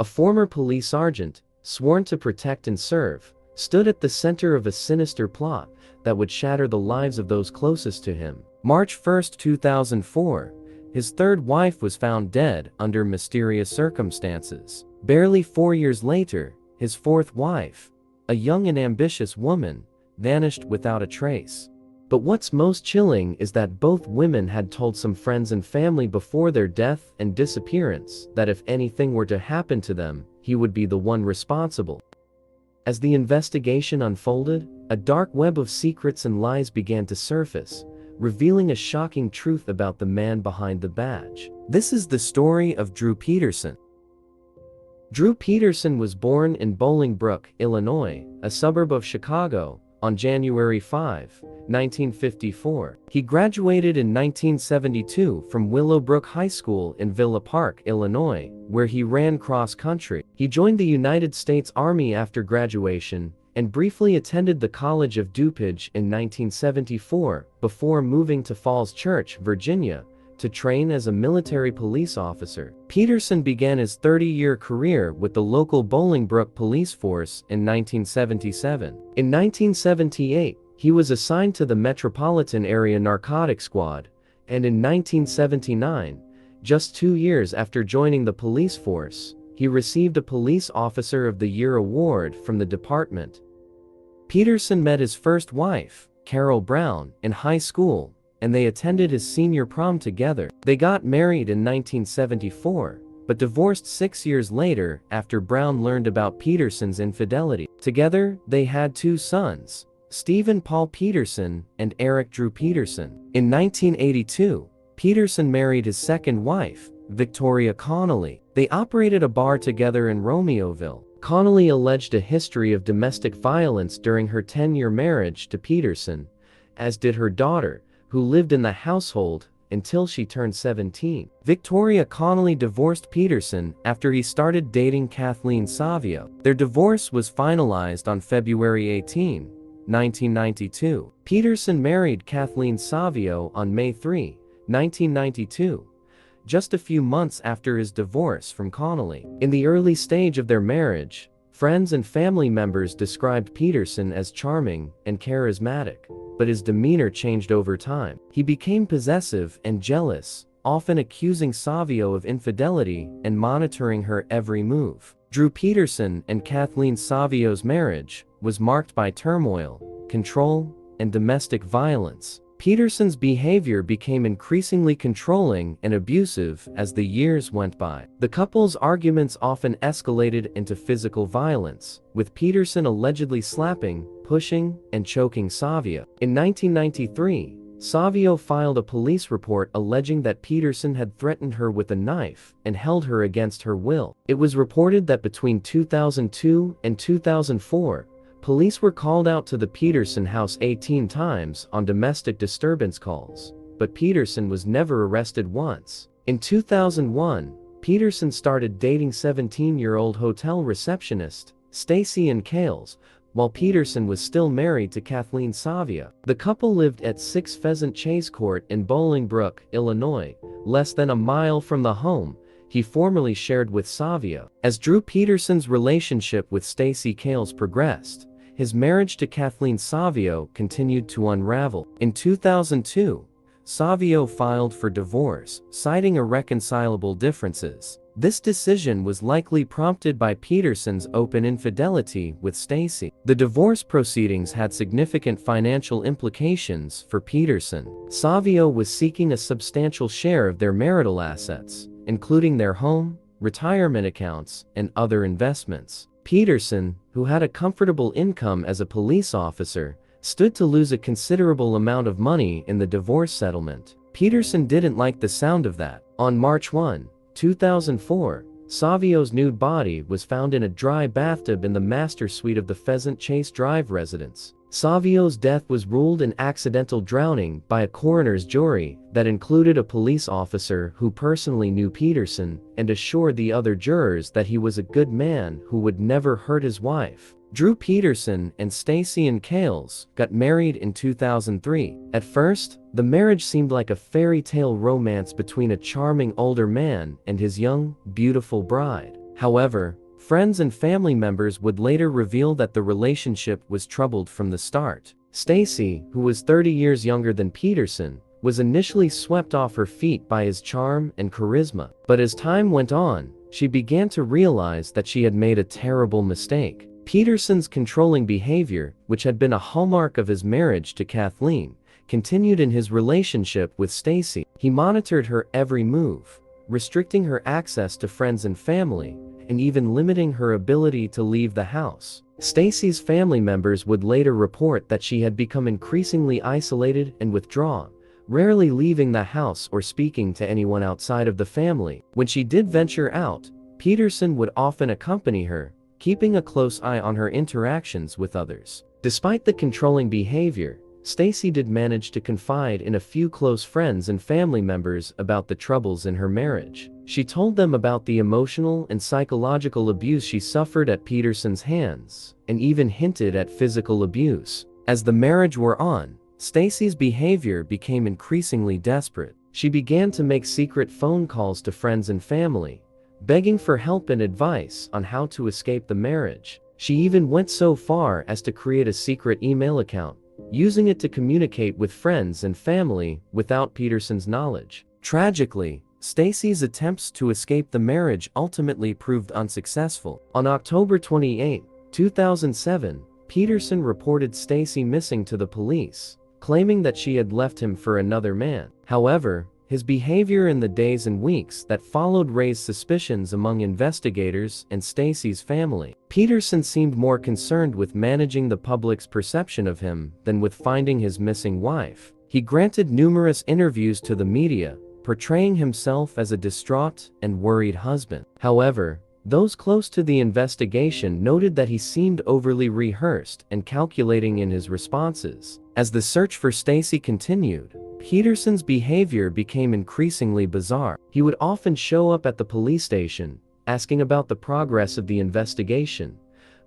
A former police sergeant, sworn to protect and serve, stood at the center of a sinister plot that would shatter the lives of those closest to him. March 1, 2004, his third wife was found dead under mysterious circumstances. Barely 4 years later, his fourth wife, a young and ambitious woman, vanished without a trace. But what's most chilling is that both women had told some friends and family before their death and disappearance that if anything were to happen to them, he would be the one responsible. As the investigation unfolded, a dark web of secrets and lies began to surface, revealing a shocking truth about the man behind the badge. This is the story of Drew Peterson. Drew Peterson was born in Bolingbrook, Illinois, a suburb of Chicago, on January 5, 1954. He graduated in 1972 from Willowbrook High School in Villa Park, Illinois, where he ran cross-country. He joined the United States Army after graduation and briefly attended the College of DuPage in 1974 before moving to Falls Church, Virginia, to train as a military police officer. Peterson began his 30-year career with the local Bolingbrook police force in 1977. In 1978, he was assigned to the Metropolitan Area Narcotics Squad, and in 1979, just 2 years after joining the police force, he received a Police Officer of the Year award from the department. Peterson met his first wife, Carol Brown, in high school, and they attended his senior prom together. They got married in 1974, but divorced 6 years later after Brown learned about Peterson's infidelity. Together, they had 2 sons, Stephen Paul Peterson and Eric Drew Peterson. In 1982, Peterson married his second wife, Victoria Connolly. They operated a bar together in Romeoville. Connolly alleged a history of domestic violence during her 10-year marriage to Peterson, as did her daughter, who lived in the household until she turned 17. Victoria Connolly divorced Peterson after he started dating Kathleen Savio. Their divorce was finalized on February 18, 1992. Peterson married Kathleen Savio on May 3, 1992, just a few months after his divorce from Connolly. In the early stage of their marriage, friends and family members described Peterson as charming and charismatic, but his demeanor changed over time. He became possessive and jealous, often accusing Savio of infidelity and monitoring her every move. Drew Peterson and Kathleen Savio's marriage was marked by turmoil, control, and domestic violence. Peterson's behavior became increasingly controlling and abusive as the years went by. The couple's arguments often escalated into physical violence, with Peterson allegedly slapping, pushing, and choking Savio. In 1993, Savio filed a police report alleging that Peterson had threatened her with a knife and held her against her will. It was reported that between 2002 and 2004, police were called out to the Peterson house 18 times on domestic disturbance calls, but Peterson was never arrested once. In 2001, Peterson started dating 17-year-old hotel receptionist Stacy while Peterson was still married to Kathleen Savio. The couple lived at 6 Pheasant Chase Court in Bolingbrook, Illinois, less than a mile from the home he formerly shared with Savio. As Drew Peterson's relationship with Stacy progressed, his marriage to Kathleen Savio continued to unravel. In 2002, Savio filed for divorce, citing irreconcilable differences. This decision was likely prompted by Peterson's open infidelity with Stacy. The divorce proceedings had significant financial implications for Peterson. Savio was seeking a substantial share of their marital assets, including their home, retirement accounts, and other investments. Peterson, who had a comfortable income as a police officer, stood to lose a considerable amount of money in the divorce settlement. Peterson didn't like the sound of that. On March 1, 2004, Savio's nude body was found in a dry bathtub in the master suite of the Pheasant Chase Drive residence. Savio's death was ruled an accidental drowning by a coroner's jury that included a police officer who personally knew Peterson and assured the other jurors that he was a good man who would never hurt his wife. Drew Peterson and Stacy got married in 2003. At first, the marriage seemed like a fairy tale romance between a charming older man and his young, beautiful bride. However, friends and family members would later reveal that the relationship was troubled from the start. Stacy, who was 30 years younger than Peterson, was initially swept off her feet by his charm and charisma. But as time went on, she began to realize that she had made a terrible mistake. Peterson's controlling behavior, which had been a hallmark of his marriage to Kathleen, continued in his relationship with Stacy. He monitored her every move, restricting her access to friends and family, and even limiting her ability to leave the house. Stacy's family members would later report that she had become increasingly isolated and withdrawn, rarely leaving the house or speaking to anyone outside of the family. When she did venture out, Peterson would often accompany her, keeping a close eye on her interactions with others. Despite the controlling behavior, Stacy did manage to confide in a few close friends and family members about the troubles in her marriage. She told them about the emotional and psychological abuse she suffered at Peterson's hands, and even hinted at physical abuse. As the marriage wore on, Stacy's behavior became increasingly desperate. She began to make secret phone calls to friends and family, begging for help and advice on how to escape the marriage. She even went so far as to create a secret email account, using it to communicate with friends and family without Peterson's knowledge. Tragically, Stacy's attempts to escape the marriage ultimately proved unsuccessful. On October 28, 2007, Peterson reported Stacy missing to the police, claiming that she had left him for another man. However, his behavior in the days and weeks that followed raised suspicions among investigators and Stacy's family. Peterson seemed more concerned with managing the public's perception of him than with finding his missing wife. He granted numerous interviews to the media, portraying himself as a distraught and worried husband. However, those close to the investigation noted that he seemed overly rehearsed and calculating in his responses. As the search for Stacy continued, Peterson's behavior became increasingly bizarre. He would often show up at the police station, asking about the progress of the investigation,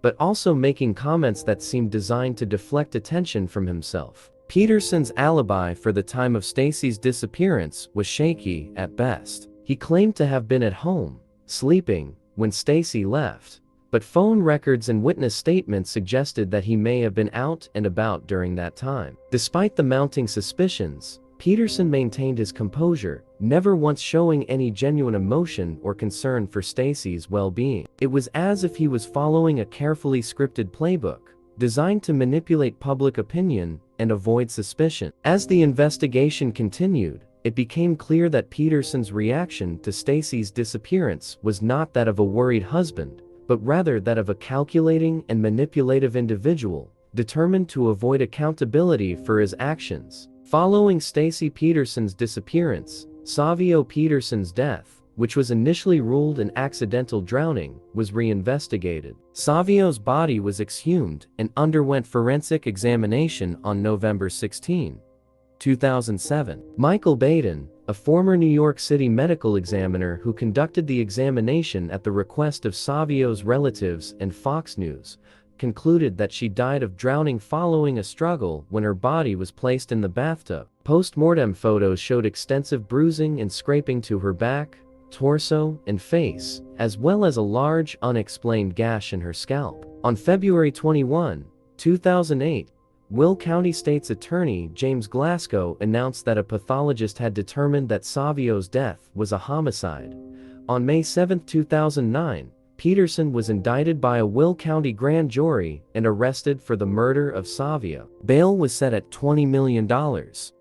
but also making comments that seemed designed to deflect attention from himself. Peterson's alibi for the time of Stacy's disappearance was shaky at best. He claimed to have been at home, sleeping, when Stacy left, but phone records and witness statements suggested that he may have been out and about during that time. Despite the mounting suspicions, Peterson maintained his composure, never once showing any genuine emotion or concern for Stacy's well-being. It was as if he was following a carefully scripted playbook, designed to manipulate public opinion and avoid suspicion. As the investigation continued, it became clear that Peterson's reaction to Stacy's disappearance was not that of a worried husband, but rather that of a calculating and manipulative individual, determined to avoid accountability for his actions. Following Stacy Peterson's disappearance, Savio Peterson's death, which was initially ruled an accidental drowning, was reinvestigated. Savio's body was exhumed and underwent forensic examination on November 16, 2007. Michael Baden, a former New York City medical examiner who conducted the examination at the request of Savio's relatives and Fox News, concluded that she died of drowning following a struggle when her body was placed in the bathtub. Post-mortem photos showed extensive bruising and scraping to her back, torso, and face, as well as a large, unexplained gash in her scalp. On February 21, 2008, Will County State's Attorney James Glasgow announced that a pathologist had determined that Savio's death was a homicide. On May 7, 2009, Peterson was indicted by a Will County grand jury and arrested for the murder of Savio. Bail was set at $20 million.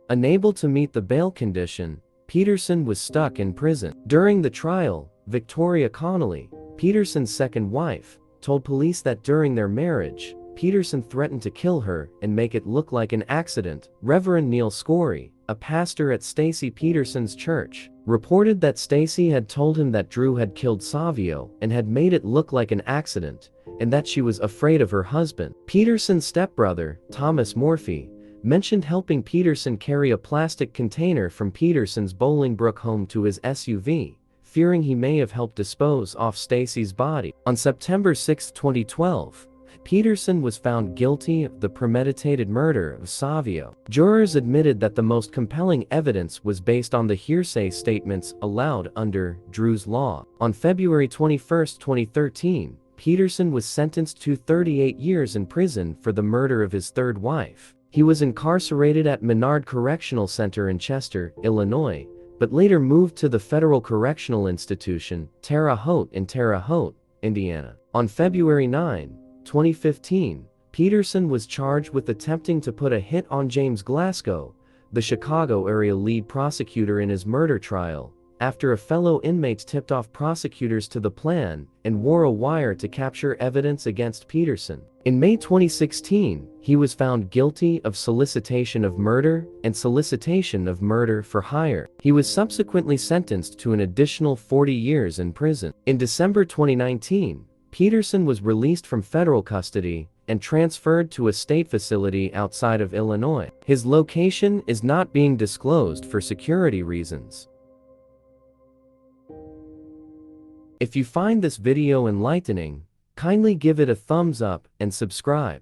Unable to meet the bail condition, Peterson was stuck in prison. During the trial, Victoria Connolly, Peterson's second wife, told police that during their marriage, Peterson threatened to kill her and make it look like an accident. Reverend Neil Scory, a pastor at Stacy Peterson's church, reported that Stacy had told him that Drew had killed Savio and had made it look like an accident, and that she was afraid of her husband. Peterson's stepbrother, Thomas Morphy, mentioned helping Peterson carry a plastic container from Peterson's Bolingbrook home to his SUV, fearing he may have helped dispose off Stacy's body. On September 6, 2012, Peterson was found guilty of the premeditated murder of Savio. Jurors admitted that the most compelling evidence was based on the hearsay statements allowed under Drew's law. On February 21, 2013, Peterson was sentenced to 38 years in prison for the murder of his third wife. He was incarcerated at Menard Correctional Center in Chester, Illinois, but later moved to the Federal Correctional Institution, Terre Haute in Terre Haute, Indiana. On February 9, 2015, Peterson was charged with attempting to put a hit on James Glasgow, the Chicago area lead prosecutor in his murder trial, after a fellow inmate tipped off prosecutors to the plan and wore a wire to capture evidence against Peterson. In May 2016, he was found guilty of solicitation of murder and solicitation of murder for hire. He was subsequently sentenced to an additional 40 years in prison. In December 2019, Peterson was released from federal custody and transferred to a state facility outside of Illinois. His location is not being disclosed for security reasons. If you find this video enlightening, kindly give it a thumbs up and subscribe.